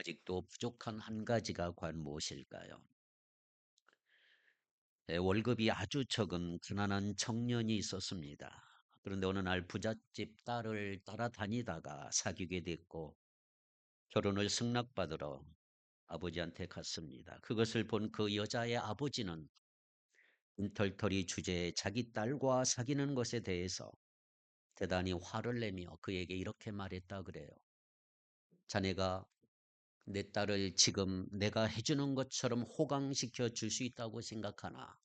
아직도 부족한 한 가지가 과연 무엇일까요? 월급이 아주 적은 가난한 청년이 있었습니다. 그런데 어느 날 부잣집 딸을 따라다니다가 사귀게 됐고 결혼을 승낙받으러 아버지한테 갔습니다. 그것을 본 그 여자의 아버지는 빈털터리 주제에 자기 딸과 사귀는 것에 대해서 대단히 화를 내며 그에게 이렇게 말했다 그래요. 자네가 내 딸을 지금 내가 해주는 것처럼 호강시켜 줄 수 있다고 생각하나?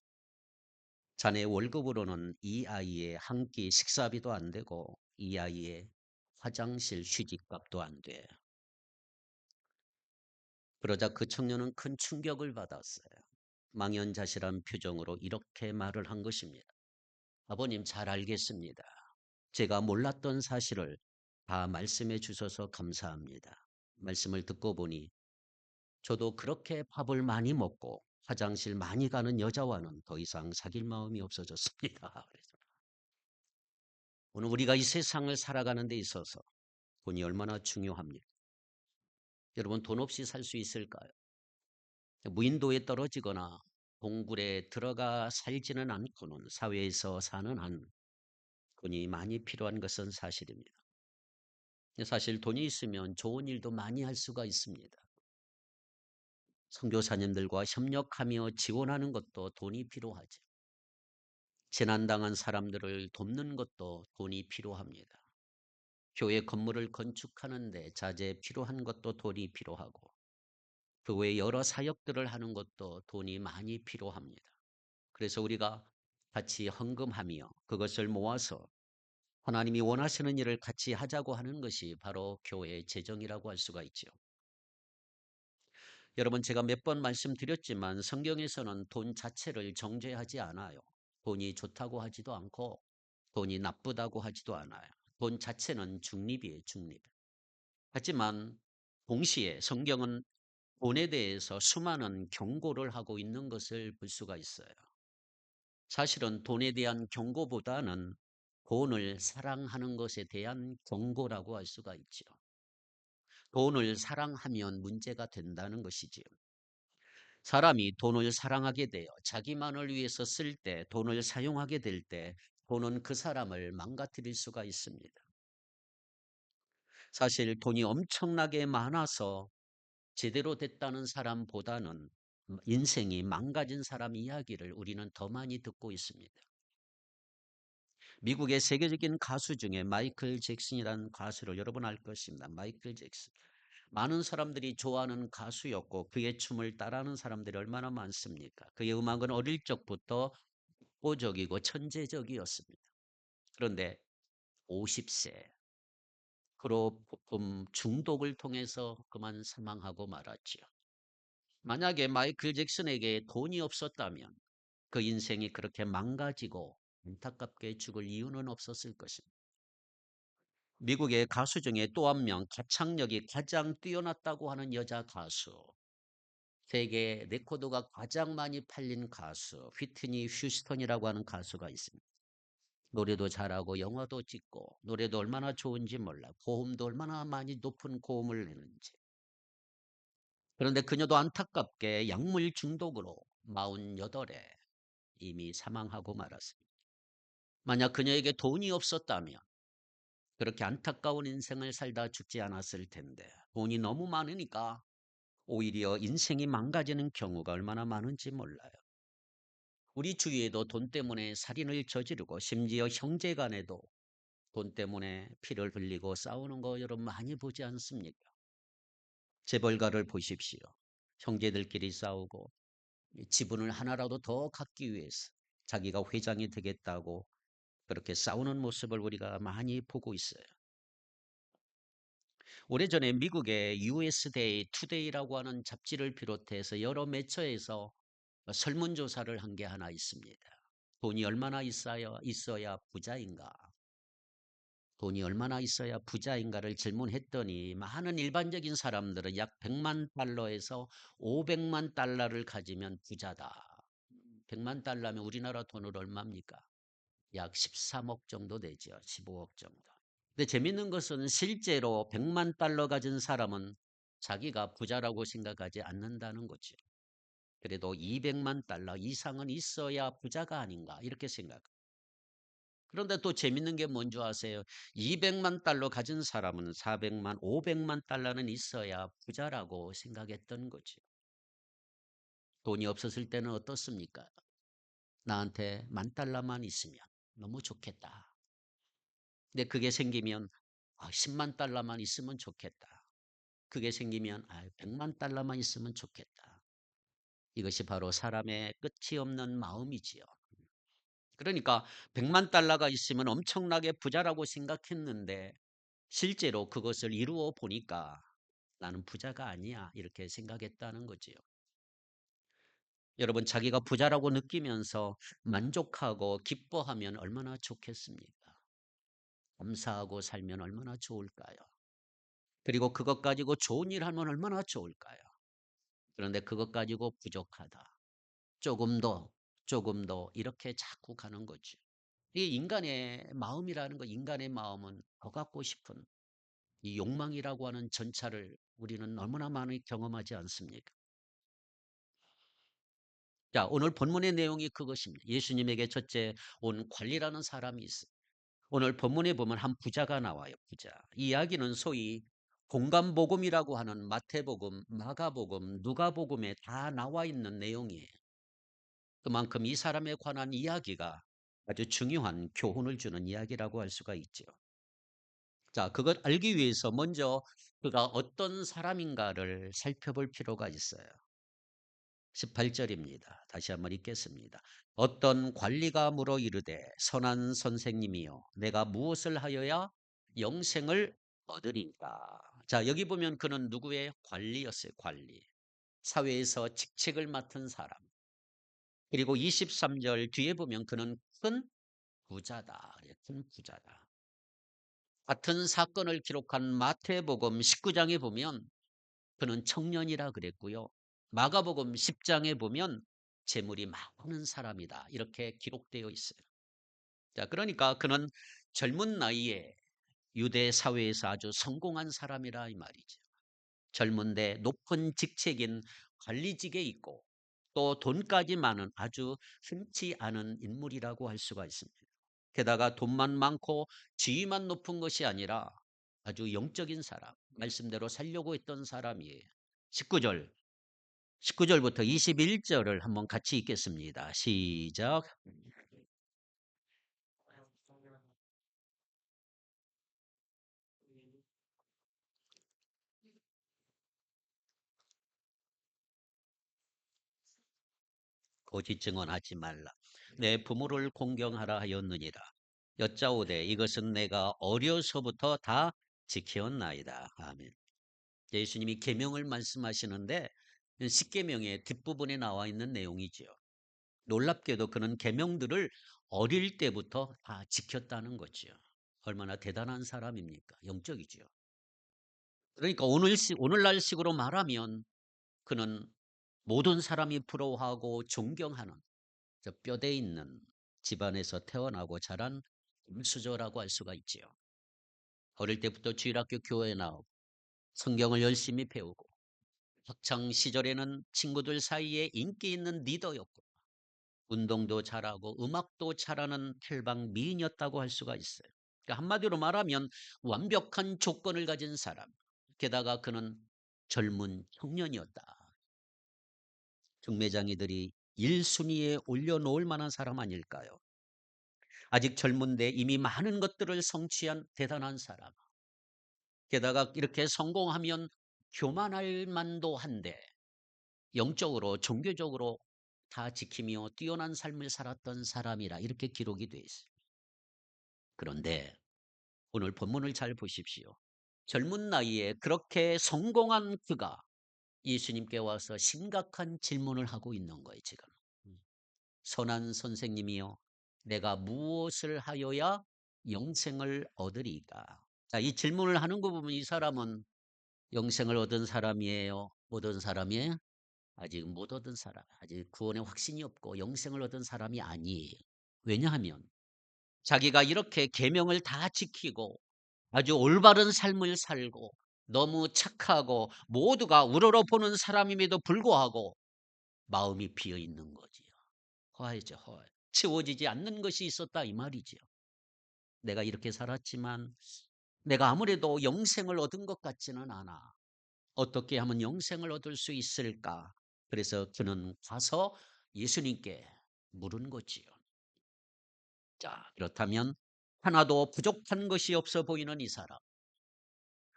자네 월급으로는 이 아이의 한 끼 식사비도 안 되고 이 아이의 화장실 휴지값도 안 돼. 그러자 그 청년은 큰 충격을 받았어요. 망연자실한 표정으로 이렇게 말을 한 것입니다. 아버님 잘 알겠습니다. 제가 몰랐던 사실을 다 말씀해 주셔서 감사합니다. 말씀을 듣고 보니 저도 그렇게 밥을 많이 먹고 화장실 많이 가는 여자와는 더 이상 사귈 마음이 없어졌습니다. 오늘 우리가 이 세상을 살아가는 데 있어서 돈이 얼마나 중요합니까? 여러분 돈 없이 살 수 있을까요? 무인도에 떨어지거나 동굴에 들어가 살지는 않고는 사회에서 사는 한 돈이 많이 필요한 것은 사실입니다. 사실 돈이 있으면 좋은 일도 많이 할 수가 있습니다. 선교사님들과 협력하며 지원하는 것도 돈이 필요하죠. 재난당한 사람들을 돕는 것도 돈이 필요합니다. 교회 건물을 건축하는데 자재 필요한 것도 돈이 필요하고 그 외에 여러 사역들을 하는 것도 돈이 많이 필요합니다. 그래서 우리가 같이 헌금하며 그것을 모아서 하나님이 원하시는 일을 같이 하자고 하는 것이 바로 교회의 재정이라고 할 수가 있죠. 여러분 제가 몇 번 말씀드렸지만 성경에서는 돈 자체를 정죄하지 않아요. 돈이 좋다고 하지도 않고 돈이 나쁘다고 하지도 않아요. 돈 자체는 중립이에요, 중립. 하지만 동시에 성경은 돈에 대해서 수많은 경고를 하고 있는 것을 볼 수가 있어요. 사실은 돈에 대한 경고보다는 돈을 사랑하는 것에 대한 경고라고 할 수가 있죠. 돈을 사랑하면 문제가 된다는 것이지요. 사람이 돈을 사랑하게 되어 자기만을 위해서 쓸 때, 돈을 사용하게 될 때, 돈은 그 사람을 망가뜨릴 수가 있습니다. 사실 돈이 엄청나게 많아서 제대로 됐다는 사람보다는 인생이 망가진 사람 이야기를 우리는 더 많이 듣고 있습니다. 미국의 세계적인 가수 중에 마이클 잭슨이라는 가수를 여러분 알 것입니다. 마이클 잭슨. 많은 사람들이 좋아하는 가수였고 그의 춤을 따라하는 사람들이 얼마나 많습니까? 그의 음악은 어릴 적부터 독보적이고 천재적이었습니다. 그런데 50세 프로품 중독을 통해서 그만 사망하고 말았지요. 만약에 마이클 잭슨에게 돈이 없었다면 그 인생이 그렇게 망가지고 안타깝게 죽을 이유는 없었을 것입니다. 미국의 가수 중에 또 한 명 가창력이 가장 뛰어났다고 하는 여자 가수, 세계 레코드가 가장 많이 팔린 가수 휘트니 휴스턴이라고 하는 가수가 있습니다. 노래도 잘하고 영화도 찍고 노래도 얼마나 좋은지 몰라. 고음도 얼마나 많이 높은 고음을 내는지. 그런데 그녀도 안타깝게 약물 중독으로 48에 이미 사망하고 말았습니다. 만약 그녀에게 돈이 없었다면 그렇게 안타까운 인생을 살다 죽지 않았을 텐데 돈이 너무 많으니까 오히려 인생이 망가지는 경우가 얼마나 많은지 몰라요. 우리 주위에도 돈 때문에 살인을 저지르고 심지어 형제 간에도 돈 때문에 피를 흘리고 싸우는 거 여러분 많이 보지 않습니까? 재벌가를 보십시오. 형제들끼리 싸우고 지분을 하나라도 더 갖기 위해서 자기가 회장이 되겠다고 그렇게 싸우는 모습을 우리가 많이 보고 있어요. 오래전에 미국의 USA 투데이라고 하는 잡지를 비롯해서 여러 매체에서 설문조사를 한 게 하나 있습니다. 돈이 얼마나 있어야 부자인가? 돈이 얼마나 있어야 부자인가를 질문했더니 많은 일반적인 사람들은 약 100만 달러에서 500만 달러를 가지면 부자다. 100만 달러면 우리나라 돈으로 얼마입니까? 약 13억 정도 되죠. 15억 정도. 근데 재밌는 것은 실제로 100만 달러 가진 사람은 자기가 부자라고 생각하지 않는다는 거죠. 그래도 200만 달러 이상은 있어야 부자가 아닌가 이렇게 생각합니다. 그런데 또 재밌는 게 뭔지 아세요? 200만 달러 가진 사람은 400만, 500만 달러는 있어야 부자라고 생각했던 거죠. 돈이 없었을 때는 어떻습니까? 나한테 10,000달러만 있으면 너무 좋겠다. 근데 그게 생기면 10만 달러만 있으면 좋겠다. 그게 생기면 100만 달러만 있으면 좋겠다. 이것이 바로 사람의 끝이 없는 마음이지요. 그러니까 100만 달러가 있으면 엄청나게 부자라고 생각했는데 실제로 그것을 이루어 보니까 나는 부자가 아니야 이렇게 생각했다는 거지요. 여러분 자기가 부자라고 느끼면서 만족하고 기뻐하면 얼마나 좋겠습니까? 감사하고 살면 얼마나 좋을까요? 그리고 그것 가지고 좋은 일 하면 얼마나 좋을까요? 그런데 그것 가지고 부족하다. 조금 더, 조금 더 이렇게 자꾸 가는 거죠. 이 인간의 마음이라는 거, 인간의 마음은 더 갖고 싶은 이 욕망이라고 하는 전차를 우리는 너무나 많이 경험하지 않습니까? 자, 오늘 본문의 내용이 그것입니다. 예수님에게 첫째 온 관리라는 사람이 있어요. 오늘 본문에 보면 한 부자가 나와요. 부자. 이 이야기는 소위 공간복음이라고 하는 마태복음, 마가복음, 누가복음에 다 나와 있는 내용이에요. 그만큼 이 사람에 관한 이야기가 아주 중요한 교훈을 주는 이야기라고 할 수가 있죠. 자, 그걸 알기 위해서 먼저 그가 어떤 사람인가를 살펴볼 필요가 있어요. 18절입니다. 다시 한번 읽겠습니다. 어떤 관리가 물어 이르되 선한 선생님이여 내가 무엇을 하여야 영생을 얻으리까? 자, 여기 보면 그는 누구의 관리였어요. 관리. 사회에서 직책을 맡은 사람. 그리고 23절 뒤에 보면 그는 큰 부자다. 큰 부자다. 같은 사건을 기록한 마태복음 19장에 보면 그는 청년이라 그랬고요. 마가복음 10장에 보면 재물이 많은 사람이다. 이렇게 기록되어 있어요. 자, 그러니까 그는 젊은 나이에 유대 사회에서 아주 성공한 사람이라 이 말이죠. 젊은데 높은 직책인 관리직에 있고 또 돈까지 많은 아주 흔치 않은 인물이라고 할 수가 있습니다. 게다가 돈만 많고 지위만 높은 것이 아니라 아주 영적인 사람, 말씀대로 살려고 했던 사람이에요. 19절, 19절부터 21절을 한번 같이 읽겠습니다. 시작. 거짓 증언하지 말라. 내 부모를 공경하라 하였느니라. 여짜오되 이것은 내가 어려서부터 다 지켰나이다. 아멘. 예수님이 계명을 말씀하시는데 십계명의 뒷부분에 나와 있는 내용이지요. 놀랍게도 그는 계명들을 어릴 때부터 다 지켰다는 거지요. 얼마나 대단한 사람입니까? 영적이지요. 그러니까 오늘날식으로 말하면 그는 모든 사람이 부러워하고 존경하는 저 뼈대 있는 집안에서 태어나고 자란 금수저라고 할 수가 있지요. 어릴 때부터 주일학교 교회에 나오고 성경을 열심히 배우고 학창 시절에는 친구들 사이에 인기 있는 리더였고 운동도 잘하고 음악도 잘하는 탈방 미인이었다고 할 수가 있어요. 그러니까 한마디로 말하면 완벽한 조건을 가진 사람. 게다가 그는 젊은 청년이었다. 중매장이들이 1순위에 올려놓을 만한 사람 아닐까요? 아직 젊은데 이미 많은 것들을 성취한 대단한 사람. 게다가 이렇게 성공하면 교만할 만도 한데 영적으로 종교적으로 다 지키며 뛰어난 삶을 살았던 사람이라 이렇게 기록이 되어 있어요. 그런데 오늘 본문을 잘 보십시오. 젊은 나이에 그렇게 성공한 그가 예수님께 와서 심각한 질문을 하고 있는 거예요, 지금. 선한 선생님이여, 내가 무엇을 하여야 영생을 얻으리까? 자, 이 질문을 하는 거 보면 이 사람은 영생을 얻은 사람이에요? 못 얻은 사람이에요? 아직 못 얻은 사람, 아직 구원의 확신이 없고 영생을 얻은 사람이 아니에요. 왜냐하면 자기가 이렇게 계명을 다 지키고 아주 올바른 삶을 살고 너무 착하고 모두가 우러러보는 사람임에도 불구하고 마음이 비어 있는 거지요. 허하죠, 허해. 채워지지 않는 것이 있었다 이 말이죠. 내가 이렇게 살았지만 내가 아무래도 영생을 얻은 것 같지는 않아. 어떻게 하면 영생을 얻을 수 있을까? 그래서 그는 가서 예수님께 물은 거지요. 자, 그렇다면 하나도 부족한 것이 없어 보이는 이 사람.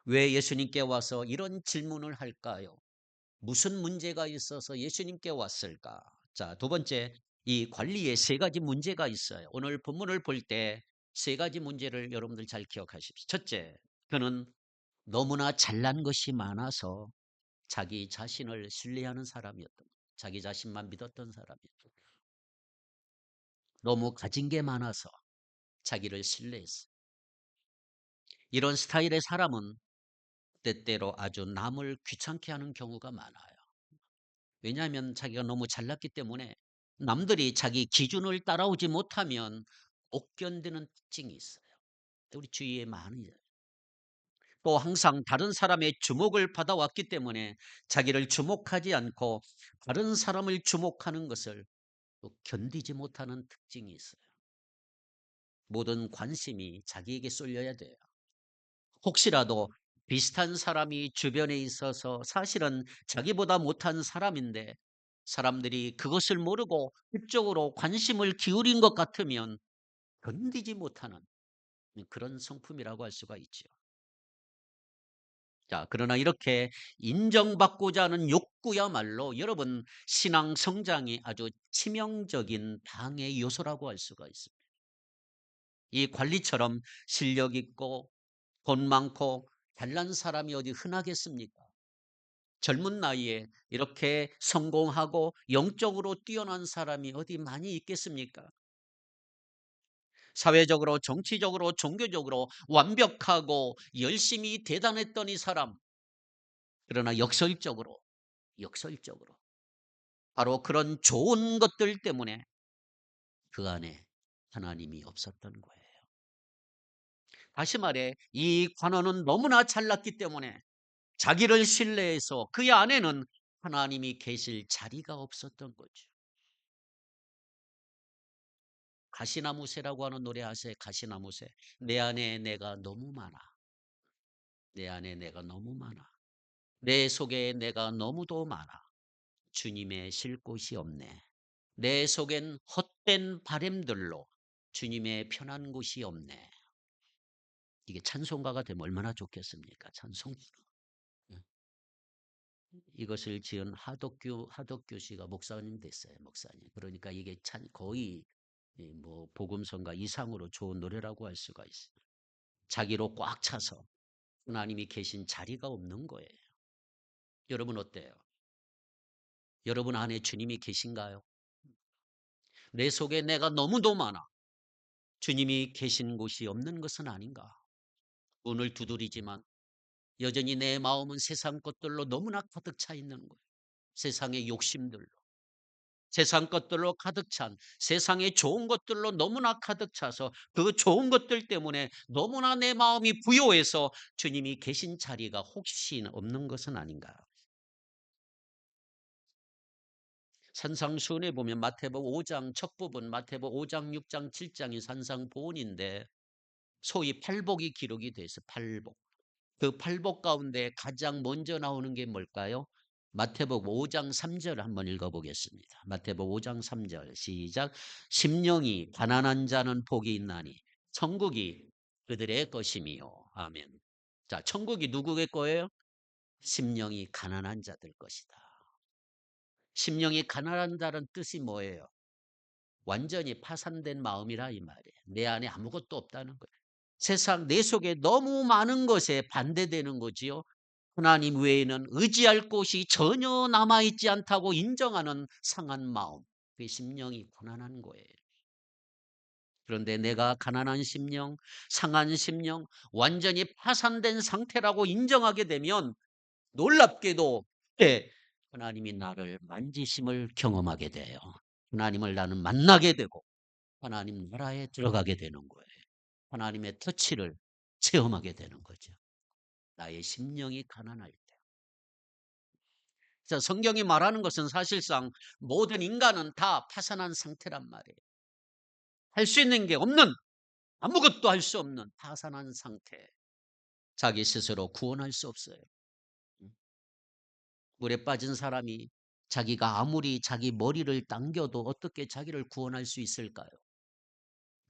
왜 예수님께 와서 이런 질문을 할까요? 무슨 문제가 있어서 예수님께 왔을까? 자, 두 번째, 이 관리에 세 가지 문제가 있어요. 오늘 본문을 볼 때 세 가지 문제를 여러분들 잘 기억하십시오. 첫째, 그는 너무나 잘난 것이 많아서 자기 자신을 신뢰하는 사람이었던 거예요. 자기 자신만 믿었던 사람이었던 거예요. 너무 가진 게 많아서 자기를 신뢰했어요. 이런 스타일의 사람은 때때로 아주 남을 귀찮게 하는 경우가 많아요. 왜냐하면 자기가 너무 잘났기 때문에 남들이 자기 기준을 따라오지 못하면 못 견디는 특징이 있어요. 우리 주위에 많이. 또 항상 다른 사람의 주목을 받아왔기 때문에 자기를 주목하지 않고 다른 사람을 주목하는 것을 또 견디지 못하는 특징이 있어요. 모든 관심이 자기에게 쏠려야 돼요. 혹시라도 비슷한 사람이 주변에 있어서 사실은 자기보다 못한 사람인데 사람들이 그것을 모르고 그쪽으로 관심을 기울인 것 같으면 견디지 못하는 그런 성품이라고 할 수가 있죠. 자, 그러나 이렇게 인정받고자 하는 욕구야말로 여러분 신앙 성장이 아주 치명적인 방해 요소라고 할 수가 있습니다. 이 관리처럼 실력 있고 돈 많고 잘난 사람이 어디 흔하겠습니까? 젊은 나이에 이렇게 성공하고 영적으로 뛰어난 사람이 어디 많이 있겠습니까? 사회적으로, 정치적으로, 종교적으로 완벽하고 열심히 대단했던 이 사람. 그러나 역설적으로 바로 그런 좋은 것들 때문에 그 안에 하나님이 없었던 거예요. 다시 말해 이 관원은 너무나 잘났기 때문에 자기를 신뢰해서 그 안에는 하나님이 계실 자리가 없었던 거죠. 가시나무새라고 하는 노래 아세요? 가시나무새. 내 안에 내가 너무 많아. 내 안에 내가 너무 많아. 내 속에 내가 너무도 많아. 주님의 쉴 곳이 없네. 내 속엔 헛된 바램들로 주님의 편한 곳이 없네. 이게 찬송가가 되면 얼마나 좋겠습니까? 찬송. 이것을 지은 하덕규 씨가 목사님 됐어요. 목사님. 그러니까 이게 거의 뭐 복음성가 이상으로 좋은 노래라고 할 수가 있어요. 자기로 꽉 차서 하나님이 계신 자리가 없는 거예요. 여러분 어때요? 여러분 안에 주님이 계신가요? 내 속에 내가 너무도 많아. 주님이 계신 곳이 없는 것은 아닌가? 문을 두드리지만 여전히 내 마음은 세상 것들로 너무나 가득 차 있는 거예요. 세상의 욕심들로. 세상 것들로 가득 찬 세상의 좋은 것들로 너무나 가득 차서 그 좋은 것들 때문에 너무나 내 마음이 부요해서 주님이 계신 자리가 혹시 없는 것은 아닌가? 산상수훈에 보면 마태복음 5장 첫 부분, 마태복음 5장, 6장, 7장이 산상보훈인데 소위 팔복이 기록이 돼 있어요. 팔복. 그 팔복 가운데 가장 먼저 나오는 게 뭘까요? 마태복음 5장 3절 한번 읽어보겠습니다. 마태복음 5장 3절 시작. 심령이 가난한 자는 복이 있나니 천국이 그들의 것임이요. 아멘. 자, 천국이 누구의 거예요? 심령이 가난한 자들 것이다. 심령이 가난한 자는 뜻이 뭐예요? 완전히 파산된 마음이라 이 말이에요. 내 안에 아무것도 없다는 거예요. 세상 내 속에 너무 많은 것에 반대되는 거지요. 하나님 외에는 의지할 곳이 전혀 남아있지 않다고 인정하는 상한 마음. 그 심령이 고난한 거예요. 그런데 내가 가난한 심령, 상한 심령, 완전히 파산된 상태라고 인정하게 되면 놀랍게도 하나님이 나를 만지심을 경험하게 돼요. 하나님을 나는 만나게 되고 하나님 나라에 들어가게 되는 거예요. 하나님의 터치를 체험하게 되는 거죠. 나의 심령이 가난할 때. 자, 성경이 말하는 것은 사실상 모든 인간은 다 파산한 상태란 말이에요. 할 수 있는 게 없는, 아무것도 할 수 없는 파산한 상태. 자기 스스로 구원할 수 없어요. 물에 빠진 사람이 자기가 아무리 자기 머리를 당겨도 어떻게 자기를 구원할 수 있을까요?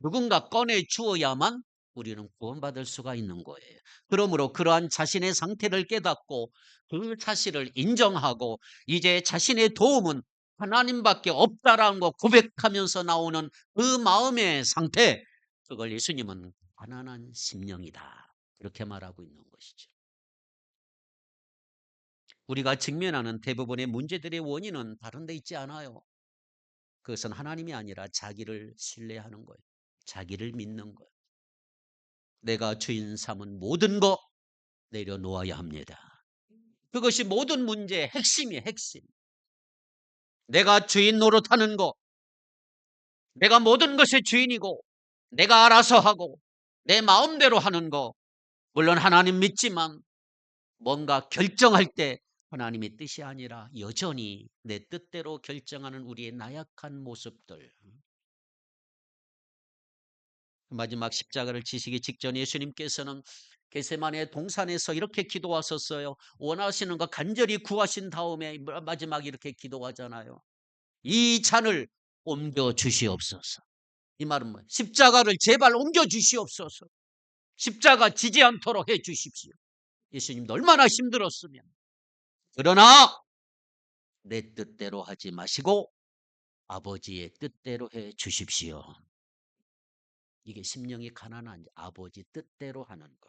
누군가 꺼내 주어야만 우리는 구원받을 수가 있는 거예요. 그러므로 그러한 자신의 상태를 깨닫고 그 사실을 인정하고 이제 자신의 도움은 하나님밖에 없다라는 거 고백하면서 나오는 그 마음의 상태, 그걸 예수님은 가난한 심령이다, 이렇게 말하고 있는 것이죠. 우리가 직면하는 대부분의 문제들의 원인은 다른 데 있지 않아요. 그것은 하나님이 아니라 자기를 신뢰하는 거예요. 자기를 믿는 거예요. 내가 주인 삼은 모든 거 내려놓아야 합니다. 그것이 모든 문제의 핵심이에요. 핵심. 내가 주인 노릇하는 거, 내가 모든 것의 주인이고 내가 알아서 하고 내 마음대로 하는 거, 물론 하나님 믿지만 뭔가 결정할 때 하나님의 뜻이 아니라 여전히 내 뜻대로 결정하는 우리의 나약한 모습들. 마지막 십자가를 지시기 직전 예수님께서는 겟세마네 동산에서 이렇게 기도하셨어요. 원하시는 거 간절히 구하신 다음에 마지막 이렇게 기도하잖아요. 이 잔을 옮겨 주시옵소서. 이 말은 뭐예요? 십자가를 제발 옮겨 주시옵소서. 십자가 지지 않도록 해 주십시오. 예수님도 얼마나 힘들었으면. 그러나 내 뜻대로 하지 마시고 아버지의 뜻대로 해 주십시오. 이게 심령이 가난한 아버지 뜻대로 하는 거.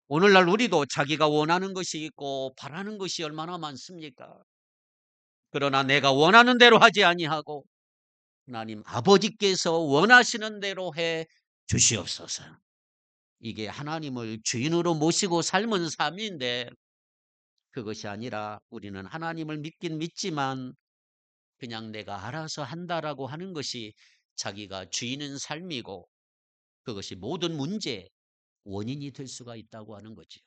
오늘날 우리도 자기가 원하는 것이 있고 바라는 것이 얼마나 많습니까? 그러나 내가 원하는 대로 하지 아니하고 하나님 아버지께서 원하시는 대로 해 주시옵소서. 이게 하나님을 주인으로 모시고 삶은 삶인데, 그것이 아니라 우리는 하나님을 믿긴 믿지만 그냥 내가 알아서 한다라고 하는 것이 자기가 주인인 삶이고, 그것이 모든 문제의 원인이 될 수가 있다고 하는 거죠.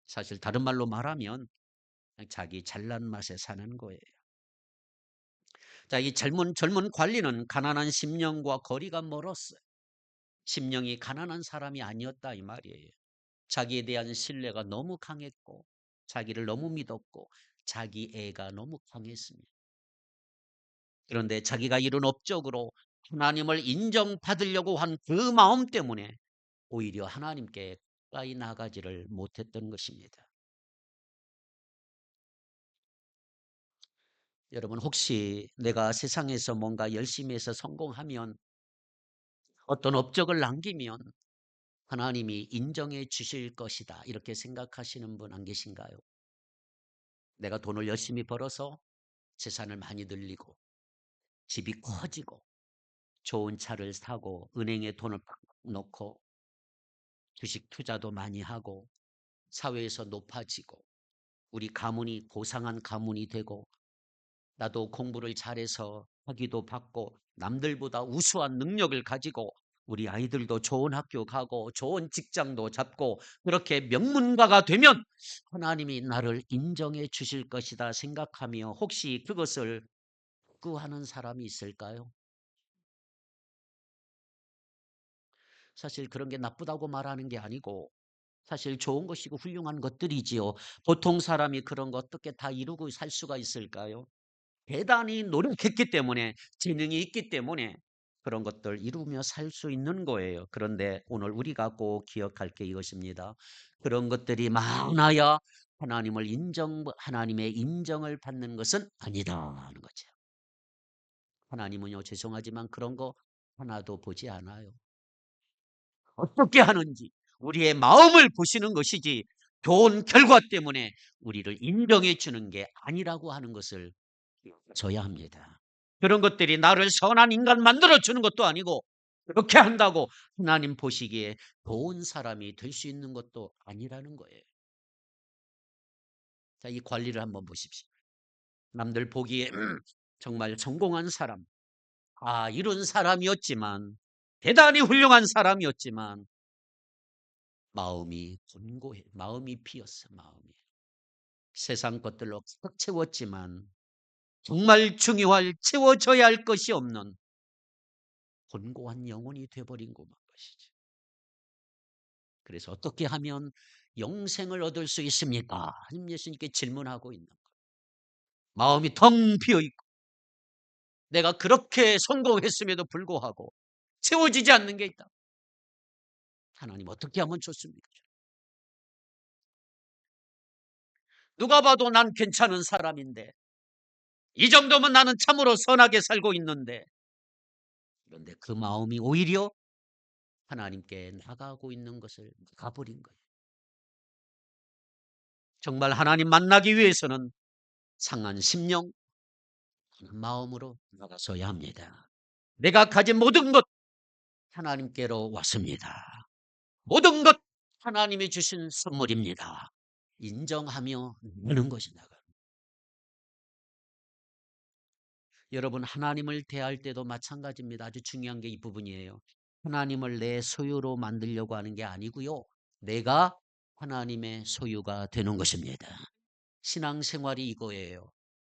사실 다른 말로 말하면 그냥 자기 잘난 맛에 사는 거예요. 자, 이 젊은 관리는 가난한 심령과 거리가 멀었어요. 심령이 가난한 사람이 아니었다 이 말이에요. 자기에 대한 신뢰가 너무 강했고 자기를 너무 믿었고 자기 애가 너무 강했습니다. 그런데 자기가 이룬 업적으로 하나님을 인정받으려고 한 그 마음 때문에 오히려 하나님께 가까이 나가지를 못했던 것입니다. 여러분, 혹시 내가 세상에서 뭔가 열심히 해서 성공하면, 어떤 업적을 남기면 하나님이 인정해 주실 것이다, 이렇게 생각하시는 분 안 계신가요? 내가 돈을 열심히 벌어서 재산을 많이 늘리고 집이 커지고 좋은 차를 사고 은행에 돈을 팍 넣고 주식 투자도 많이 하고 사회에서 높아지고 우리 가문이 고상한 가문이 되고 나도 공부를 잘해서 학위도 받고 남들보다 우수한 능력을 가지고 우리 아이들도 좋은 학교 가고 좋은 직장도 잡고 그렇게 명문가가 되면 하나님이 나를 인정해 주실 것이다 생각하며 혹시 그것을 구하는 사람이 있을까요? 사실 그런 게 나쁘다고 말하는 게 아니고 사실 좋은 것이고 훌륭한 것들이지요. 보통 사람이 그런 거 어떻게 다 이루고 살 수가 있을까요? 대단히 노력했기 때문에, 재능이 있기 때문에 그런 것들 이루며 살 수 있는 거예요. 그런데 오늘 우리가 꼭 기억할 게 이것입니다. 그런 것들이 많아야 하나님의 인정을 받는 것은 아니다 하는 거죠. 하나님은요, 죄송하지만 그런 거 하나도 보지 않아요. 어떻게 하는지 우리의 마음을 보시는 것이지 좋은 결과 때문에 우리를 인정해 주는 게 아니라고 하는 것을 줘야 합니다. 그런 것들이 나를 선한 인간 만들어 주는 것도 아니고 그렇게 한다고 하나님 보시기에 좋은 사람이 될 수 있는 것도 아니라는 거예요. 자, 이 관리를 한번 보십시오. 남들 보기에 정말 성공한 사람, 이런 사람이었지만, 대단히 훌륭한 사람이었지만 마음이 곤고해. 마음이 비었어. 마음이. 세상 것들로 꽉 채웠지만 정말 중요할 채워져야 할 것이 없는 곤고한 영혼이 돼버린 것이지. 그래서 어떻게 하면 영생을 얻을 수 있습니까? 하나님 예수님께 질문하고 있는 거예요. 마음이 텅 비어 있고 내가 그렇게 성공했음에도 불구하고 채워지지 않는 게 있다. 하나님 어떻게 하면 좋습니까? 누가 봐도 난 괜찮은 사람인데 이 정도면 나는 참으로 선하게 살고 있는데 그런데 그 마음이 오히려 하나님께 나가고 있는 것을 가버린 거예요. 정말 하나님 만나기 위해서는 상한 심령, 마음으로 나가서야 합니다. 내가 가진 모든 것 하나님께로 왔습니다. 모든 것 하나님이 주신 선물입니다. 인정하며 나가는 것이 나가. 여러분 하나님을 대할 때도 마찬가지입니다. 아주 중요한 게 이 부분이에요. 하나님을 내 소유로 만들려고 하는 게 아니고요. 내가 하나님의 소유가 되는 것입니다. 신앙생활이 이거예요.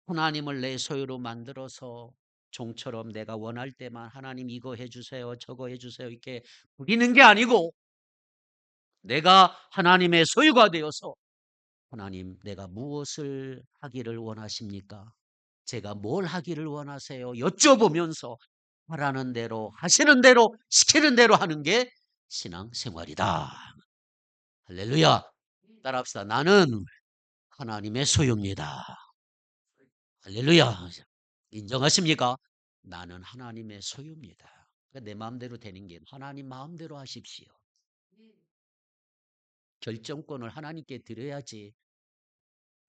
하나님을 내 소유로 만들어서 종처럼 내가 원할 때만 하나님 이거 해주세요 저거 해주세요 이렇게 부리는 게 아니고 내가 하나님의 소유가 되어서 하나님 내가 무엇을 하기를 원하십니까? 제가 뭘 하기를 원하세요? 여쭤보면서 하라는 대로 하시는 대로 시키는 대로 하는 게 신앙생활이다. 할렐루야. 따라합시다. 나는 하나님의 소유입니다. 할렐루야. 인정하십니까? 나는 하나님의 소유입니다. 그러니까 내 마음대로 되는 게 하나님 마음대로 하십시오. 결정권을 하나님께 드려야지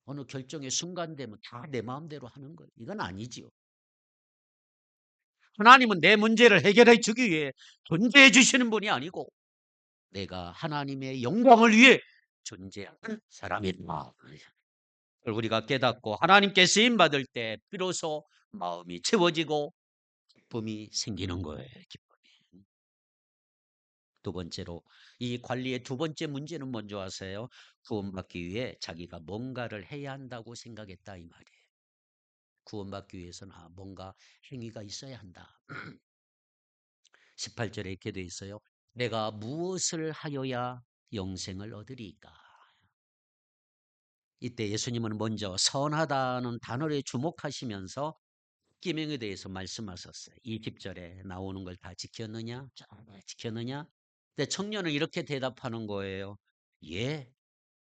어느 결정의 순간 되면 다 내 마음대로 하는 거예요. 이건 아니지요. 하나님은 내 문제를 해결해 주기 위해 존재해 주시는 분이 아니고 내가 하나님의 영광을 위해 존재하는 사람이다. 그걸 우리가 깨닫고 하나님께 쓰임 받을 때 비로소 마음이 채워지고 기쁨이 생기는 거예요. 기쁨이. 두 번째로 이 관리의 두 번째 문제는 뭔지 아세요? 구원받기 위해 자기가 뭔가를 해야 한다고 생각했다 이 말이에요. 구원받기 위해서는 뭔가 행위가 있어야 한다. 18절에 이렇게 돼 있어요. 내가 무엇을 하여야 영생을 얻으리까? 이때 예수님은 먼저 선하다는 단어에 주목하시면서 계명에 대해서 말씀하셨어요. 20절에 나오는 걸 다 지켰느냐? 지켰느냐? 근데 청년은 이렇게 대답하는 거예요. 예,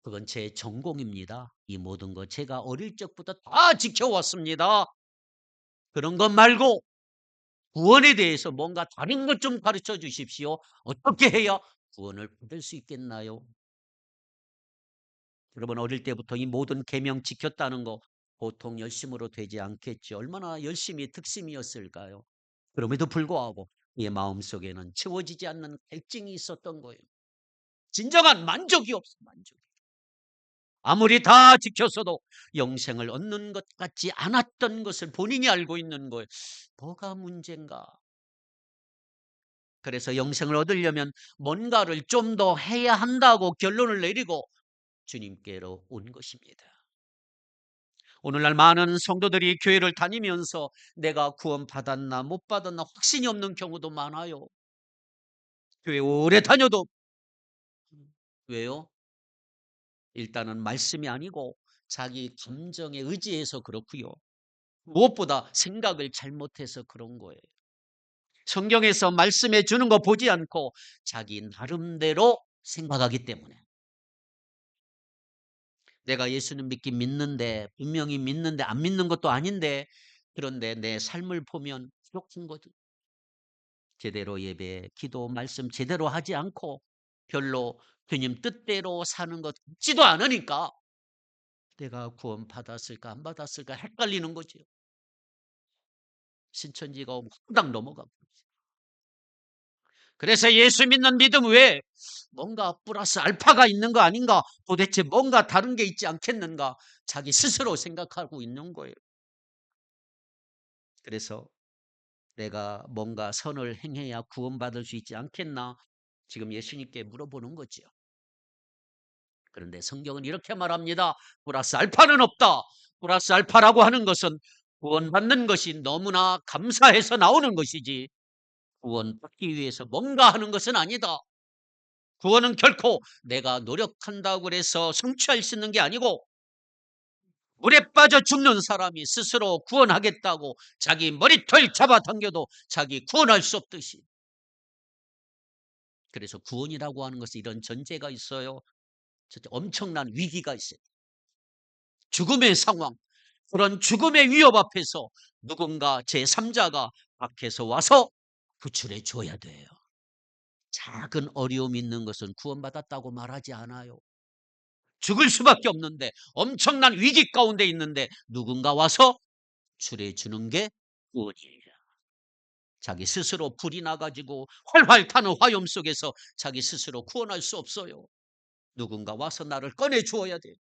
그건 제 전공입니다. 이 모든 거 제가 어릴 적부터 다 지켜왔습니다. 그런 것 말고 구원에 대해서 뭔가 다른 것 좀 가르쳐 주십시오. 어떻게 해야 구원을 받을 수 있겠나요? 여러분 어릴 때부터 이 모든 계명 지켰다는 거 보통 열심으로 되지 않겠죠. 얼마나 열심히 특심이었을까요? 그럼에도 불구하고 이 마음속에는 채워지지 않는 갈증이 있었던 거예요. 진정한 만족이 없어. 만족. 아무리 다 지켰어도 영생을 얻는 것 같지 않았던 것을 본인이 알고 있는 거예요. 뭐가 문제인가? 그래서 영생을 얻으려면 뭔가를 좀 더 해야 한다고 결론을 내리고 주님께로 온 것입니다. 오늘날 많은 성도들이 교회를 다니면서 내가 구원 받았나 못 받았나 확신이 없는 경우도 많아요. 교회 오래 다녀도 왜요? 일단은 말씀이 아니고 자기 감정에 의지해서 그렇고요. 무엇보다 생각을 잘못해서 그런 거예요. 성경에서 말씀해 주는 거 보지 않고 자기 나름대로 생각하기 때문에 내가 예수는 믿긴 믿는데 분명히 믿는데 안 믿는 것도 아닌데 그런데 내 삶을 보면 그렇군 거죠. 제대로 예배, 기도, 말씀 제대로 하지 않고 별로 주님 뜻대로 사는 것 같지도 않으니까 내가 구원 받았을까 안 받았을까 헷갈리는 거죠. 신천지가 확당 넘어가고. 그래서 예수 믿는 믿음 외에 뭔가 플러스 알파가 있는 거 아닌가? 도대체 뭔가 다른 게 있지 않겠는가? 자기 스스로 생각하고 있는 거예요. 그래서 내가 뭔가 선을 행해야 구원받을 수 있지 않겠나? 지금 예수님께 물어보는 거죠. 그런데 성경은 이렇게 말합니다. 플러스 알파는 없다. 플러스 알파라고 하는 것은 구원받는 것이 너무나 감사해서 나오는 것이지 구원받기 위해서 뭔가 하는 것은 아니다. 구원은 결코 내가 노력한다고 해서 성취할 수 있는 게 아니고 물에 빠져 죽는 사람이 스스로 구원하겠다고 자기 머리털 잡아당겨도 자기 구원할 수 없듯이, 그래서 구원이라고 하는 것은 이런 전제가 있어요. 엄청난 위기가 있어요. 죽음의 상황, 그런 죽음의 위협 앞에서 누군가 제3자가 밖에서 와서 구출해 줘야 돼요. 작은 어려움이 있는 것은 구원받았다고 말하지 않아요. 죽을 수밖에 없는데, 엄청난 위기 가운데 있는데 누군가 와서 구출해 주는 게 구원이에요. 자기 스스로 불이 나가지고 활활 타는 화염 속에서 자기 스스로 구원할 수 없어요. 누군가 와서 나를 꺼내 주어야 돼요.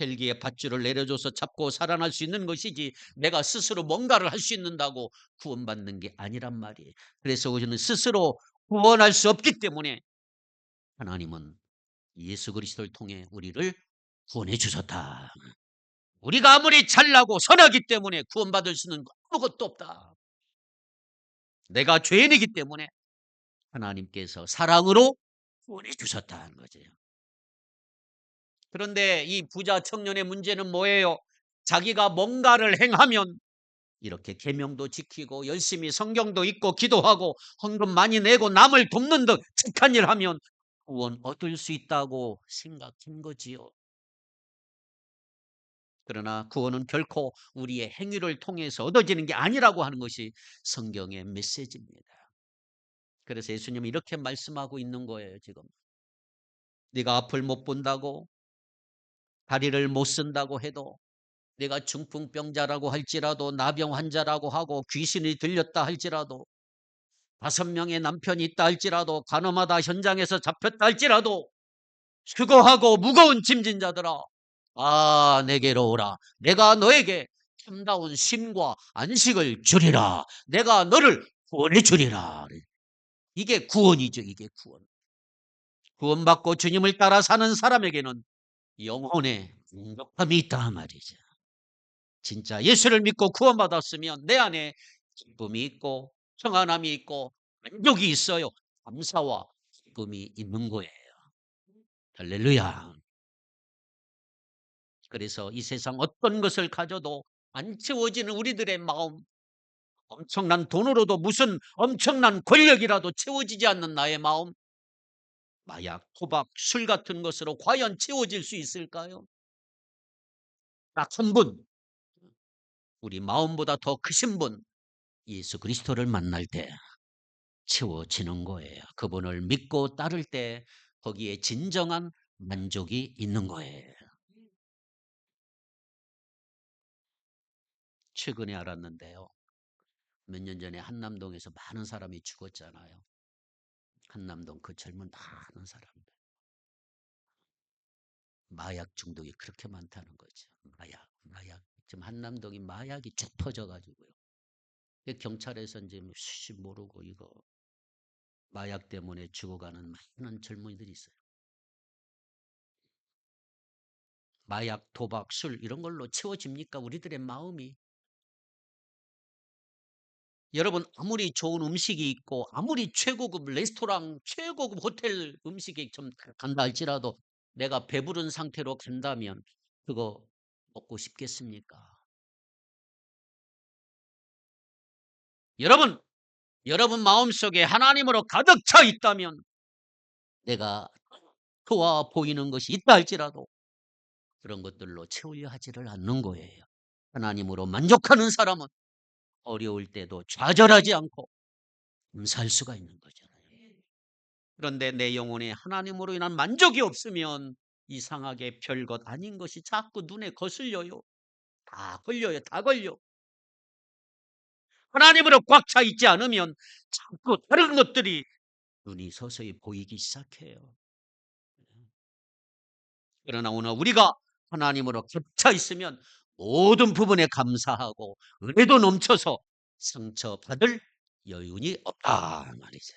헬기에 밧줄을 내려줘서 잡고 살아날 수 있는 것이지 내가 스스로 뭔가를 할 수 있는다고 구원받는 게 아니란 말이에요. 그래서 우리는 스스로 구원할 수 없기 때문에 하나님은 예수 그리스도를 통해 우리를 구원해 주셨다. 우리가 아무리 잘나고 선하기 때문에 구원받을 수는 아무것도 없다. 내가 죄인이기 때문에 하나님께서 사랑으로 구원해 주셨다는 거죠. 그런데 이 부자 청년의 문제는 뭐예요? 자기가 뭔가를 행하면 이렇게 계명도 지키고 열심히 성경도 읽고 기도하고 헌금 많이 내고 남을 돕는 등 착한 일 하면 구원 얻을 수 있다고 생각한 거지요. 그러나 구원은 결코 우리의 행위를 통해서 얻어지는 게 아니라고 하는 것이 성경의 메시지입니다. 그래서 예수님이 이렇게 말씀하고 있는 거예요. 지금 네가 앞을 못 본다고, 다리를 못 쓴다고 해도, 내가 중풍병자라고 할지라도, 나병 환자라고 하고 귀신이 들렸다 할지라도, 5명의 남편이 있다 할지라도, 간호마다 현장에서 잡혔다 할지라도, 수고하고 무거운 짐진 자들아, 내게로 오라. 내가 너에게 참다운 쉼과 안식을 주리라. 내가 너를 구원해 주리라. 이게 구원이죠. 이게 구원. 구원받고 주님을 따라 사는 사람에게는 영혼의 행복함이 있다 말이죠. 진짜 예수를 믿고 구원받았으면 내 안에 기쁨이 있고 평안함이 있고 만족이 있어요. 감사와 기쁨이 있는 거예요. 할렐루야. 그래서 이 세상 어떤 것을 가져도 안 채워지는 우리들의 마음, 엄청난 돈으로도 무슨 엄청난 권력이라도 채워지지 않는 나의 마음, 마약, 토박, 술 같은 것으로 과연 채워질 수 있을까요? 딱 한 분, 우리 마음보다 더 크신 분, 예수 그리스도를 만날 때 채워지는 거예요. 그분을 믿고 따를 때 거기에 진정한 만족이 있는 거예요. 최근에 알았는데요. 몇 년 전에 한남동에서 많은 사람이 죽었잖아요. 한남동 그 젊은 많은 사람들. 마약 중독이 그렇게 많다는 거죠. 마약. 지금 한남동이 마약이 쭉 퍼져가지고요. 경찰에서 이제 수시 모르고 이거 마약 때문에 죽어가는 많은 젊은이들이 있어요. 마약, 도박, 술 이런 걸로 채워집니까? 우리들의 마음이. 여러분 아무리 좋은 음식이 있고 아무리 최고급 레스토랑, 최고급 호텔 음식이 좀 간다 할지라도 내가 배부른 상태로 간다면 그거 먹고 싶겠습니까? 여러분 마음속에 하나님으로 가득 차 있다면 내가 좋아 보이는 것이 있다 할지라도 그런 것들로 채우려 하지를 않는 거예요. 하나님으로 만족하는 사람은 어려울 때도 좌절하지 않고 감사할 수가 있는 거잖아요. 그런데 내 영혼에 하나님으로 인한 만족이 없으면 이상하게 별것 아닌 것이 자꾸 눈에 거슬려요. 다 걸려요. 다 걸려. 하나님으로 꽉 차 있지 않으면 자꾸 다른 것들이 눈이 서서히 보이기 시작해요. 그러나 오늘 우리가 하나님으로 겹쳐 있으면 모든 부분에 감사하고 은혜도 넘쳐서 상처받을 여유이 없다 말이죠.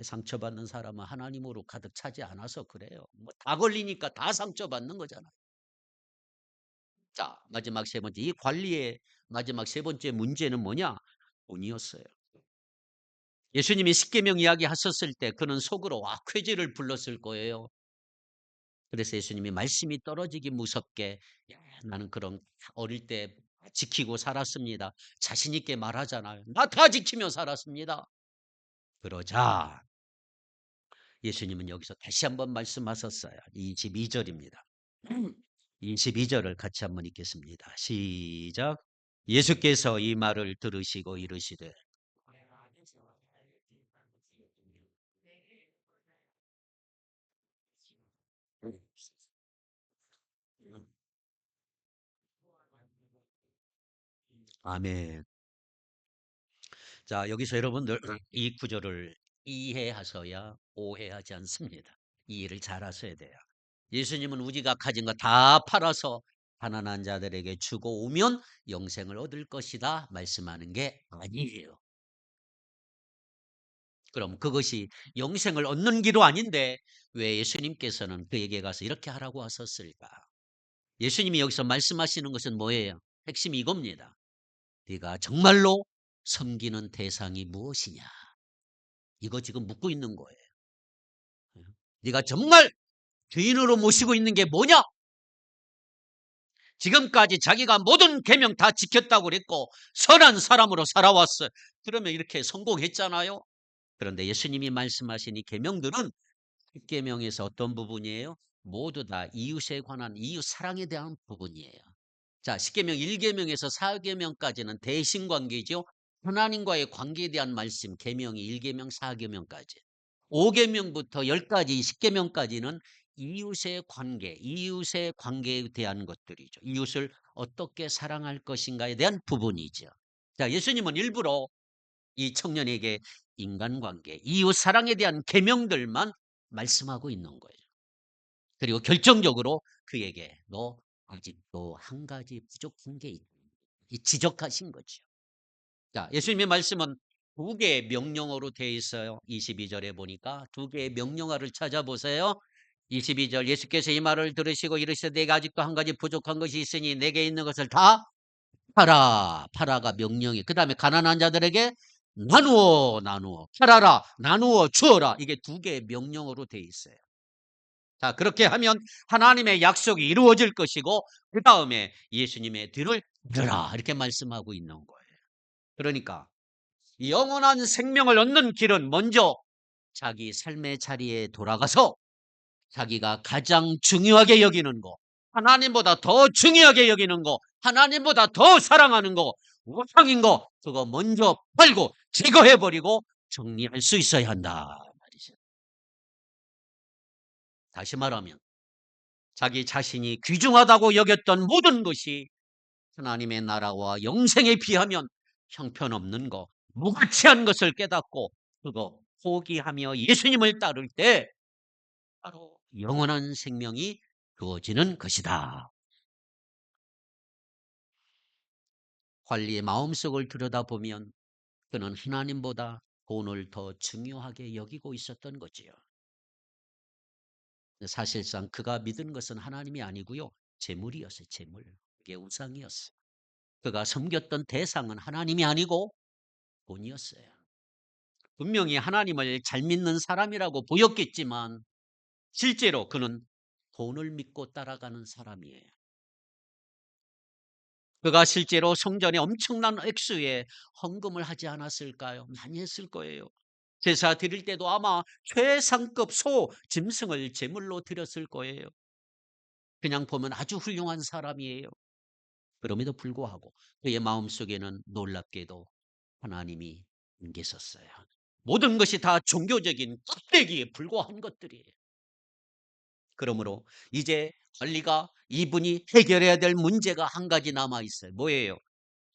상처받는 사람은 하나님으로 가득 차지 않아서 그래요. 뭐 다 걸리니까 다 상처받는 거잖아요. 자, 마지막 세 번째. 이 관리의 마지막 세 번째 문제는 뭐냐? 돈이었어요. 예수님이 십계명 이야기 하셨을 때 그는 속으로 쾌재를 불렀을 거예요. 그래서 예수님이 말씀이 떨어지기 무섭게, 야, 나는 그런 어릴 때 지키고 살았습니다. 자신 있게 말하잖아요. 나 다 지키며 살았습니다. 그러자 예수님은 여기서 다시 한번 말씀하셨어요. 22절입니다. 22절을 같이 한번 읽겠습니다. 시작. 예수께서 이 말을 들으시고 이르시되 아멘. 자, 여기서 여러분들 이 구절을 이해하셔야 오해하지 않습니다. 이해를 잘 하셔야 돼요. 예수님은 우리가 가진 거 다 팔아서 가난한 자들에게 주고 오면 영생을 얻을 것이다 말씀하는 게 아니에요. 그럼 그것이 영생을 얻는 길도 아닌데 왜 예수님께서는 그에게 가서 이렇게 하라고 하셨을까? 예수님이 여기서 말씀하시는 것은 뭐예요? 핵심이 이겁니다. 네가 정말로 섬기는 대상이 무엇이냐? 이거 지금 묻고 있는 거예요. 네가 정말 주인으로 모시고 있는 게 뭐냐? 지금까지 자기가 모든 계명 다 지켰다고 그랬고 선한 사람으로 살아왔어요. 그러면 이렇게 성공했잖아요. 그런데 예수님이 말씀하신 이 계명들은 십계명에서 어떤 부분이에요? 모두 다 이웃에 관한 이웃 사랑에 대한 부분이에요. 자, 십계명 1계명에서 4계명까지는 대신 관계죠. 하나님과의 관계에 대한 말씀, 계명이 1계명, 4계명까지. 5계명부터 10가지, 10계명까지는 이웃의 관계에 대한 것들이죠. 이웃을 어떻게 사랑할 것인가에 대한 부분이죠. 자, 예수님은 일부러 이 청년에게 인간관계, 이웃 사랑에 대한 계명들만 말씀하고 있는 거예요. 그리고 결정적으로 그에게 너 아직도 한 가지 부족한 게 있다. 지적하신 거죠. 자, 예수님의 말씀은 두 개의 명령어로 되어 있어요. 22절에 보니까 두 개의 명령어를 찾아보세요. 22절 예수께서 이 말을 들으시고 이르시되 내가 아직도 한 가지 부족한 것이 있으니 내게 있는 것을 다 팔아. 팔아가 명령이. 그다음에 가난한 자들에게 나누어 팔아라. 나누어 주어라. 이게 두 개의 명령어로 되어 있어요. 자, 그렇게 하면 하나님의 약속이 이루어질 것이고 그다음에 예수님의 뒤를 들으라. 이렇게 말씀하고 있는 거예요. 그러니까 영원한 생명을 얻는 길은 먼저 자기 삶의 자리에 돌아가서 자기가 가장 중요하게 여기는 거, 하나님보다 더 중요하게 여기는 거, 하나님보다 더 사랑하는 거, 우상인 거, 그거 먼저 팔고 제거해버리고 정리할 수 있어야 한다 말이죠. 다시 말하면 자기 자신이 귀중하다고 여겼던 모든 것이 하나님의 나라와 영생에 비하면 형편없는 거, 무가치한 것을 깨닫고 그거 포기하며 예수님을 따를 때 바로 영원한 생명이 주어지는 것이다. 관리의 마음속을 들여다보면 그는 하나님보다 돈을 더 중요하게 여기고 있었던 거지요. 사실상 그가 믿은 것은 하나님이 아니고요. 재물이었어요. 재물. 그게 우상이었어요. 그가 섬겼던 대상은 하나님이 아니고 돈이었어요. 분명히 하나님을 잘 믿는 사람이라고 보였겠지만 실제로 그는 돈을 믿고 따라가는 사람이에요. 그가 실제로 성전에 엄청난 액수의 헌금을 하지 않았을까요? 많이 했을 거예요. 제사 드릴 때도 아마 최상급 소, 짐승을 제물로 드렸을 거예요. 그냥 보면 아주 훌륭한 사람이에요. 그럼에도 불구하고 그의 마음속에는 놀랍게도 하나님이 안 계셨어요. 모든 것이 다 종교적인 껍데기에 불과한 것들이에요. 그러므로 이제 관리가 이분이 해결해야 될 문제가 한 가지 남아 있어요. 뭐예요?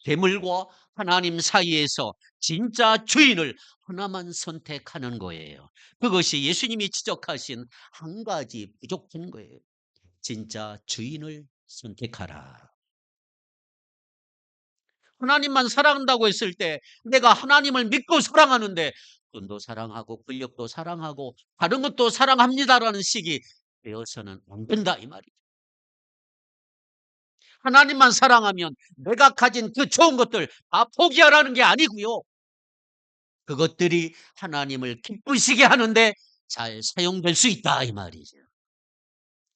재물과 하나님 사이에서 진짜 주인을 하나만 선택하는 거예요. 그것이 예수님이 지적하신 한 가지 부족한 거예요. 진짜 주인을 선택하라. 하나님만 사랑한다고 했을 때 내가 하나님을 믿고 사랑하는데 돈도 사랑하고 권력도 사랑하고 다른 것도 사랑합니다라는 식이 되어서는 안 된다 이 말이죠. 하나님만 사랑하면 내가 가진 그 좋은 것들 다 포기하라는 게 아니고요. 그것들이 하나님을 기쁘시게 하는데 잘 사용될 수 있다 이 말이죠.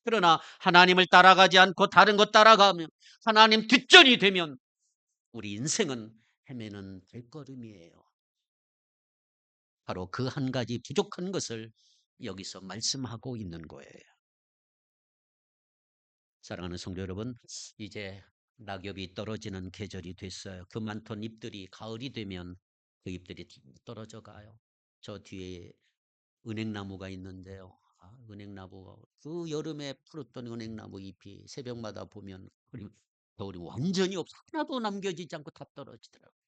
그러나 하나님을 따라가지 않고 다른 것 따라가면 하나님 뒷전이 되면 우리 인생은 헤매는 발걸음이에요. 바로 그 한 가지 부족한 것을 여기서 말씀하고 있는 거예요. 사랑하는 성도 여러분, 이제 낙엽이 떨어지는 계절이 됐어요. 그 많던 잎들이 가을이 되면 그 잎들이 떨어져 가요. 저 뒤에 은행나무가 있는데요. 은행나무가 그 여름에 푸르던 은행나무 잎이 새벽마다 보면 겨울이 완전히 없어 하나도 남겨지지 않고 다 떨어지더라고요.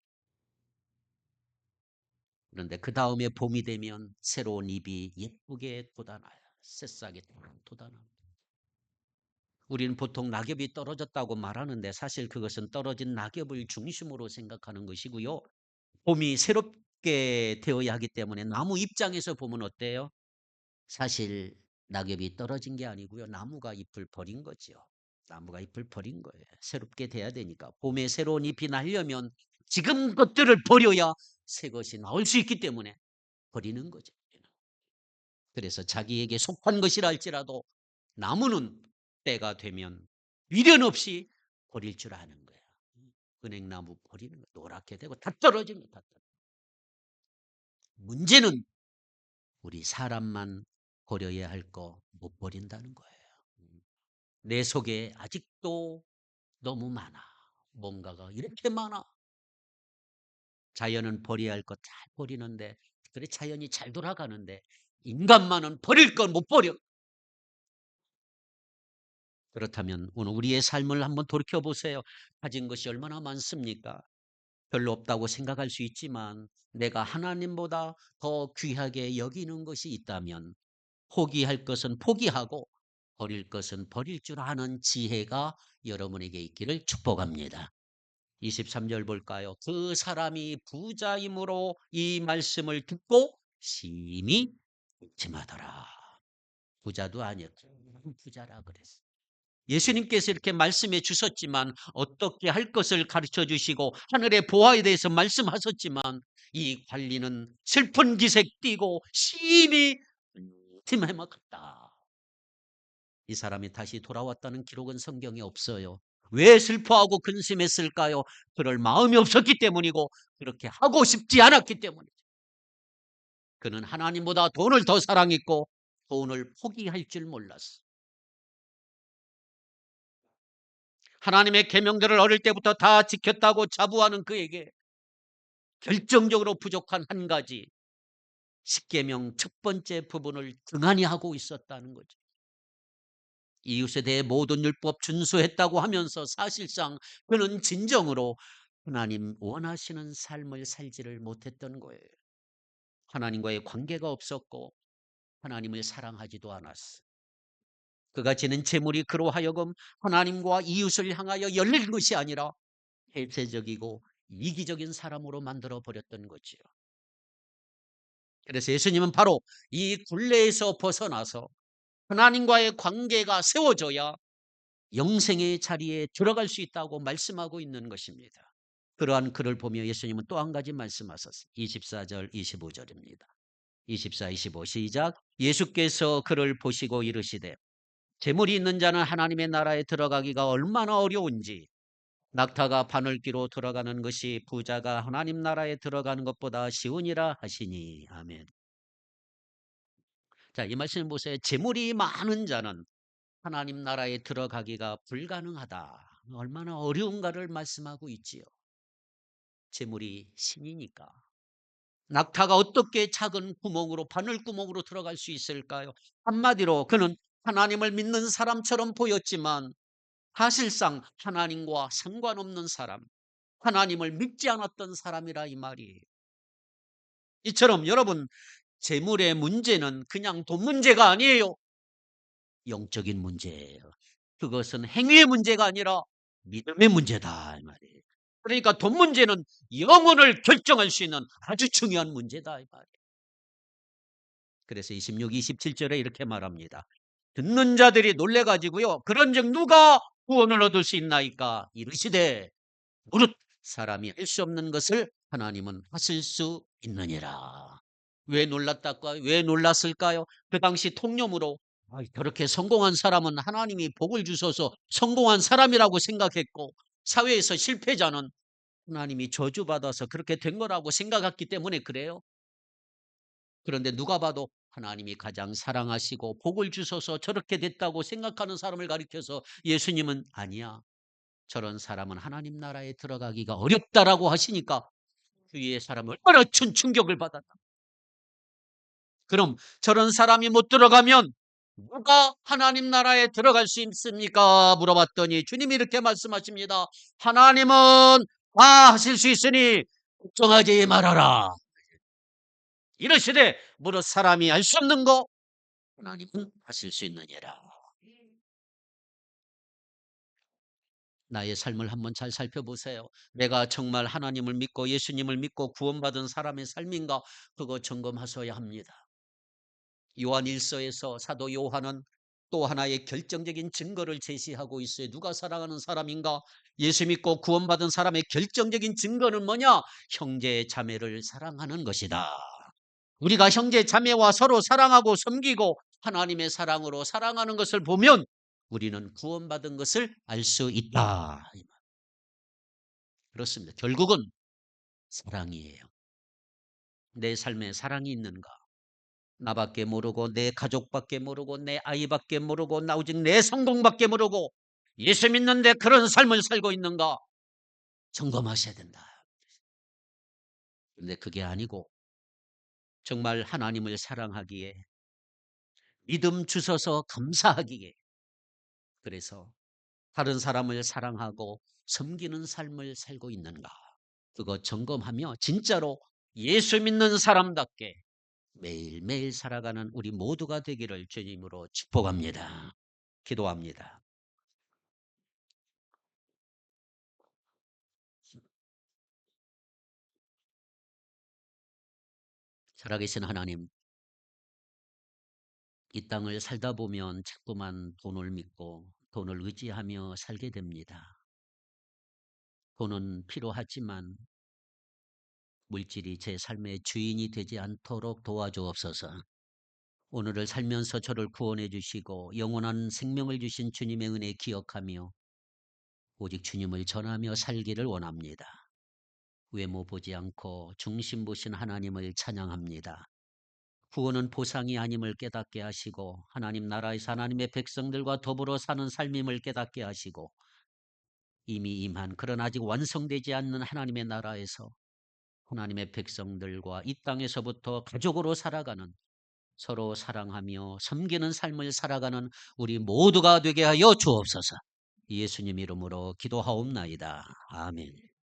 그런데 그 다음에 봄이 되면 새로운 잎이 예쁘게 돋아나요. 새싹이 돋아납니다. 우리는 보통 낙엽이 떨어졌다고 말하는데 사실 그것은 떨어진 낙엽을 중심으로 생각하는 것이고요. 봄이 새롭게 되어야 하기 때문에 나무 입장에서 보면 어때요? 사실 낙엽이 떨어진 게 아니고요. 나무가 잎을 버린 거죠. 나무가 잎을 버린 거예요. 새롭게 돼야 되니까. 봄에 새로운 잎이 나려면 지금 것들을 버려야 새 것이 나올 수 있기 때문에 버리는 거죠. 그래서 자기에게 속한 것이라 할지라도 나무는 때가 되면 미련 없이 버릴 줄 아는 거야. 은행나무 버리는 거 노랗게 되고 다 떨어지는 거 다 떨어져. 문제는 우리 사람만 버려야 할 거 못 버린다는 거예요. 내 속에 아직도 너무 많아. 뭔가가 이렇게 많아. 자연은 버려야 할 거 잘 버리는데 그래 자연이 잘 돌아가는데 인간만은 버릴 건 못 버려. 그렇다면 오늘 우리의 삶을 한번 돌이켜 보세요. 가진 것이 얼마나 많습니까? 별로 없다고 생각할 수 있지만 내가 하나님보다 더 귀하게 여기는 것이 있다면 포기할 것은 포기하고 버릴 것은 버릴 줄 아는 지혜가 여러분에게 있기를 축복합니다. 23절 볼까요? 그 사람이 부자이므로 이 말씀을 듣고 심히 기침하더라. 부자도 아니었고 부자라 그랬어요. 예수님께서 이렇게 말씀해 주셨지만 어떻게 할 것을 가르쳐 주시고 하늘의 보화에 대해서 말씀하셨지만 이 관리는 슬픈 기색 띠고 심히 tim해먹었다. 이 사람이 다시 돌아왔다는 기록은 성경에 없어요. 왜 슬퍼하고 근심했을까요? 그럴 마음이 없었기 때문이고 그렇게 하고 싶지 않았기 때문이죠. 그는 하나님보다 돈을 더 사랑했고 돈을 포기할 줄 몰랐어. 하나님의 계명들을 어릴 때부터 다 지켰다고 자부하는 그에게 결정적으로 부족한 한 가지 십계명 첫 번째 부분을 등한히 하고 있었다는 거죠. 이웃에 대해 모든 율법 준수했다고 하면서 사실상 그는 진정으로 하나님 원하시는 삶을 살지를 못했던 거예요. 하나님과의 관계가 없었고 하나님을 사랑하지도 않았어. 그가 지닌 재물이 그로 하여금 하나님과 이웃을 향하여 열린 것이 아니라 폐쇄적이고 이기적인 사람으로 만들어 버렸던 거지요. 그래서 예수님은 바로 이 굴레에서 벗어나서 하나님과의 관계가 세워져야 영생의 자리에 들어갈 수 있다고 말씀하고 있는 것입니다. 그러한 글을 보며 예수님은 또 한 가지 말씀하셨어요. 24절 25절입니다. 24, 25 시작. 예수께서 그를 보시고 이르시되 재물이 있는 자는 하나님의 나라에 들어가기가 얼마나 어려운지 낙타가 바늘귀로 들어가는 것이 부자가 하나님 나라에 들어가는 것보다 쉬우니라 하시니. 아멘. 자, 이 말씀 보세요. 재물이 많은 자는 하나님 나라에 들어가기가 불가능하다. 얼마나 어려운가를 말씀하고 있지요. 재물이 신이니까. 낙타가 어떻게 작은 구멍으로 바늘구멍으로 들어갈 수 있을까요? 한마디로 그는 하나님을 믿는 사람처럼 보였지만 사실상 하나님과 상관없는 사람, 하나님을 믿지 않았던 사람이라 이 말이에요. 이처럼 여러분 재물의 문제는 그냥 돈 문제가 아니에요. 영적인 문제예요. 그것은 행위의 문제가 아니라 믿음의 문제다 이 말이에요. 그러니까 돈 문제는 영혼을 결정할 수 있는 아주 중요한 문제다 이 말이에요. 그래서 26, 27절에 이렇게 말합니다. 듣는 자들이 놀래가지고요. 그런즉 누가 구원을 얻을 수 있나이까? 이르시되 무릇 사람이 할 수 없는 것을 하나님은 하실 수 있느니라. 왜 놀랐다까요? 왜 놀랐을까요? 그 당시 통념으로 저렇게 성공한 사람은 하나님이 복을 주셔서 성공한 사람이라고 생각했고, 사회에서 실패자는 하나님이 저주받아서 그렇게 된 거라고 생각했기 때문에 그래요. 그런데 누가 봐도 하나님이 가장 사랑하시고 복을 주셔서 저렇게 됐다고 생각하는 사람을 가리켜서 예수님은 아니야, 저런 사람은 하나님 나라에 들어가기가 어렵다라고 하시니까 주위의 사람은 얼마나 큰 충격을 받았다. 그럼 저런 사람이 못 들어가면 누가 하나님 나라에 들어갈 수 있습니까? 물어봤더니 주님이 이렇게 말씀하십니다. 하나님은 다 하실 수 있으니 걱정하지 말아라. 이러시되 무릇 사람이 할 수 없는 거 하나님은 하실 수 있느니라. 나의 삶을 한번 잘 살펴보세요. 내가 정말 하나님을 믿고 예수님을 믿고 구원받은 사람의 삶인가? 그거 점검하셔야 합니다. 요한 1서에서 사도 요한은 또 하나의 결정적인 증거를 제시하고 있어요. 누가 사랑하는 사람인가? 예수 믿고 구원받은 사람의 결정적인 증거는 뭐냐? 형제 자매를 사랑하는 것이다. 우리가 형제 자매와 서로 사랑하고 섬기고 하나님의 사랑으로 사랑하는 것을 보면 우리는 구원받은 것을 알 수 있다. 그렇습니다. 결국은 사랑이에요. 내 삶에 사랑이 있는가? 나밖에 모르고 내 가족밖에 모르고 내 아이밖에 모르고 나 오직 내 성공밖에 모르고 예수 믿는데 그런 삶을 살고 있는가? 점검하셔야 된다. 그런데 그게 아니고 정말 하나님을 사랑하기에, 믿음 주셔서 감사하기에, 그래서 다른 사람을 사랑하고 섬기는 삶을 살고 있는가? 그거 점검하며 진짜로 예수 믿는 사람답게 매일매일 살아가는 우리 모두가 되기를 주님으로 축복합니다. 기도합니다. 살아계신 하나님, 이 땅을 살다 보면 자꾸만 돈을 믿고 돈을 의지하며 살게 됩니다. 돈은 필요하지만 물질이 제 삶의 주인이 되지 않도록 도와주옵소서. 오늘을 살면서 저를 구원해 주시고 영원한 생명을 주신 주님의 은혜 기억하며 오직 주님을 전하며 살기를 원합니다. 외모 보지 않고 중심 보신 하나님을 찬양합니다. 구원은 보상이 아님을 깨닫게 하시고 하나님 나라에서 하나님의 백성들과 더불어 사는 삶임을 깨닫게 하시고 이미 임한 그러나 아직 완성되지 않는 하나님의 나라에서 하나님의 백성들과 이 땅에서부터 가족으로 살아가는, 서로 사랑하며 섬기는 삶을 살아가는 우리 모두가 되게 하여 주옵소서. 예수님 이름으로 기도하옵나이다. 아멘.